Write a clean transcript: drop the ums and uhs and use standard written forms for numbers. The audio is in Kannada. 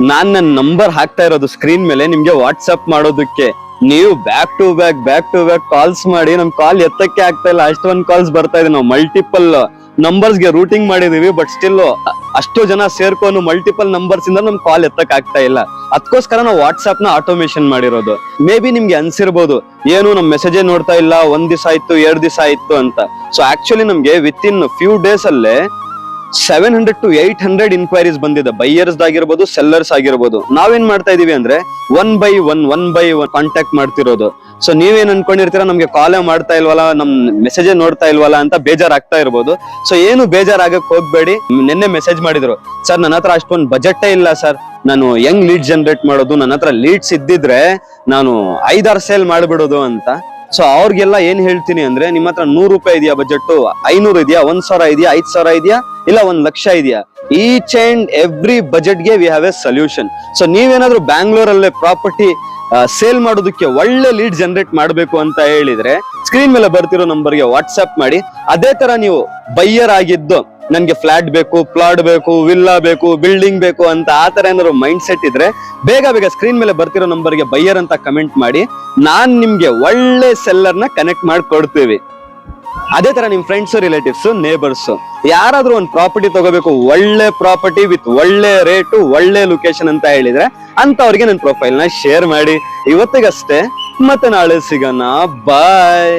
ನಾನ್ ನನ್ನ ನಂಬರ್ ಹಾಕ್ತಾ ಇರೋದು ಸ್ಕ್ರೀನ್ ಮೇಲೆ ನಿಮ್ಗೆ ವಾಟ್ಸ್ಆಪ್ ಮಾಡೋದಕ್ಕೆ. ನೀವು ಬ್ಯಾಕ್ ಟು ಬ್ಯಾಕ್ ಕಾಲ್ಸ್ ಮಾಡಿ ನಮ್ ಕಾಲ್ ಎತ್ತಕ್ಕೆ ಆಗ್ತಾ ಇಲ್ಲ, ಅಷ್ಟೊಂದ್ ಕಾಲ್ಸ್ ಬರ್ತಾ ಇದೆ. ನಾವು ಮಲ್ಟಿಪಲ್ ನಂಬರ್ಸ್ಗೆ ರೂಟಿಂಗ್ ಮಾಡಿದೀವಿ, ಬಟ್ ಸ್ಟಿಲ್ ಅಷ್ಟು ಜನ ಸೇರ್ಕೊಂಡು ಮಲ್ಟಿಪಲ್ ನಂಬರ್ಸ್ ಇಂದ ನಮ್ ಕಾಲ್ ಎತ್ತಕ್ ಆಗ್ತಾ ಇಲ್ಲ. ಅದಕ್ಕೋಸ್ಕರ ನಾವು ವಾಟ್ಸ್ಆಪ್ ನ ಆಟೋಮೇಶನ್ ಮಾಡಿರೋದು. ಮೇ ಬಿ ನಿಮ್ಗೆ ಅನ್ಸಿರ್ಬೋದು ಏನು ನಮ್ ಮೆಸೇಜೇ ನೋಡ್ತಾ ಇಲ್ಲ, 1 ದಿವಸ ಆಯ್ತು 2 ದಿವಸ ಆಯ್ತು ಅಂತ. ಸೊ ಆಕ್ಚುಲಿ ನಮ್ಗೆ ವಿತ್ ಇನ್ ಫ್ಯೂ ಡೇಸ್ ಅಲ್ಲೇ 700 to 800 ಇನ್ಕ್ವೈರೀಸ್ ಬಂದಿದೆ, ಬೈಯರ್ಸ್ ಆಗಿರ್ಬೋದು ಸೆಲ್ಲರ್ಸ್ ಆಗಿರ್ಬೋದು. ನಾವೇನ್ ಮಾಡ್ತಾ ಇದೀವಿ ಅಂದ್ರೆ ಒನ್ ಬೈ ಒನ್ ಕಾಂಟ್ಯಾಕ್ಟ್ ಮಾಡ್ತಿರೋದು. ಸೊ ನೀವೇನ್ ಅನ್ಕೊಂಡಿರ್ತೀರಾ ನಮ್ಗೆ ಕಾಲೇ ಮಾಡ್ತಾ ಇಲ್ವಲ್ಲ, ನಮ್ ಮೆಸೇಜೇ ನೋಡ್ತಾ ಇಲ್ವಲ್ಲ ಅಂತ ಬೇಜಾರಾಗ್ತಾ ಇರ್ಬೋದು. ಸೊ ಏನು ಬೇಜಾರಾಗಕ್ ಹೋಗ್ಬೇಡಿ. ನಿನ್ನೆ ಮೆಸೇಜ್ ಮಾಡಿದ್ರು, ಸರ್ ನನ್ನ ಹತ್ರ ಅಷ್ಟೊಂದು ಬಜೆಟೇ ಇಲ್ಲ ಸರ್, ನಾನು ಹೆಂಗ್ ಲೀಡ್ ಜನರೇಟ್ ಮಾಡೋದು, ನನ್ನ ಹತ್ರ ಲೀಡ್ಸ್ ಇದ್ದಿದ್ರೆ ನಾನು 5-6 ಸೇಲ್ ಮಾಡ್ಬಿಡೋದು ಅಂತ. ಸೊ ಅವ್ರಿಗೆಲ್ಲ ಏನ್ ಹೇಳ್ತೀನಿ ಅಂದ್ರೆ, ನಿಮ್ಮ ಹತ್ರ 100 ರೂಪಾಯಿ ಇದೆಯಾ ಬಜೆಟ್, 500 ಇದೆಯಾ, 1000 ಇದೆಯಾ, 5000 ಇದೆಯಾ, ಇಲ್ಲ 1 ಲಕ್ಷ ಇದೆಯಾ, ಈಚ್ ಅಂಡ್ ಎವ್ರಿ ಬಜೆಟ್ ಗೆ we have A solution. So ನೀವೇನಾದ್ರೂ ಬ್ಯಾಂಗ್ಳೂರಲ್ಲೇ ಪ್ರಾಪರ್ಟಿ ಸೇಲ್ ಮಾಡೋದಕ್ಕೆ ಒಳ್ಳೆ ಲೀಡ್ ಜನರೇಟ್ ಮಾಡ್ಬೇಕು ಅಂತ ಹೇಳಿದ್ರೆ ಸ್ಕ್ರೀನ್ ಮೇಲೆ ಬರ್ತಿರೋ ನಂಬರ್ಗೆ ವಾಟ್ಸ್ಆಪ್ ಮಾಡಿ. ಅದೇ ತರ ನೀವು ಬೈಯರ್ ಆಗಿದ್ದು ನನ್ಗೆ ಫ್ಲಾಟ್ ಬೇಕು, ಪ್ಲಾಟ್ ಬೇಕು, ವಿಲ್ಲಾ ಬೇಕು, ಬಿಲ್ಡಿಂಗ್ ಬೇಕು ಅಂತ ಆ ತರ ಏನಾದ್ರು ಮೈಂಡ್ ಸೆಟ್ ಇದ್ರೆ ಬೇಗ ಸ್ಕ್ರೀನ್ ಮೇಲೆ ಬರ್ತಿರೋ ನಂಬರ್ಗೆ ಬೈಯರ್ ಅಂತ ಕಮೆಂಟ್ ಮಾಡಿ. ನಾನ್ ನಿಮ್ಗೆ ಒಳ್ಳೆ ಸೆಲ್ಲರ್ ನ ಕನೆಕ್ಟ್ ಮಾಡಿ ಕೊಡ್ತೀವಿ. ಅದೇ ತರ ನಿಮ್ ಫ್ರೆಂಡ್ಸ್, ರಿಲೇಟಿವ್ಸ್, ನೇಬರ್ಸ್ ಯಾರಾದ್ರೂ ಒಂದು ಪ್ರಾಪರ್ಟಿ ತಗೋಬೇಕು, ಒಳ್ಳೆ ಪ್ರಾಪರ್ಟಿ ವಿತ್ ಒಳ್ಳೆ ರೇಟು, ಒಳ್ಳೆ ಲೊಕೇಶನ್ ಅಂತ ಹೇಳಿದ್ರೆ ಅಂತವ್ರಿಗೆ ನನ್ನ ಪ್ರೊಫೈಲ್ ನ ಶೇರ್ ಮಾಡಿ. ಇವತ್ತಿಗಷ್ಟೇ, ಮತ್ತೆ ನಾಳೆ ಸಿಗೋಣ. ಬಾಯ್.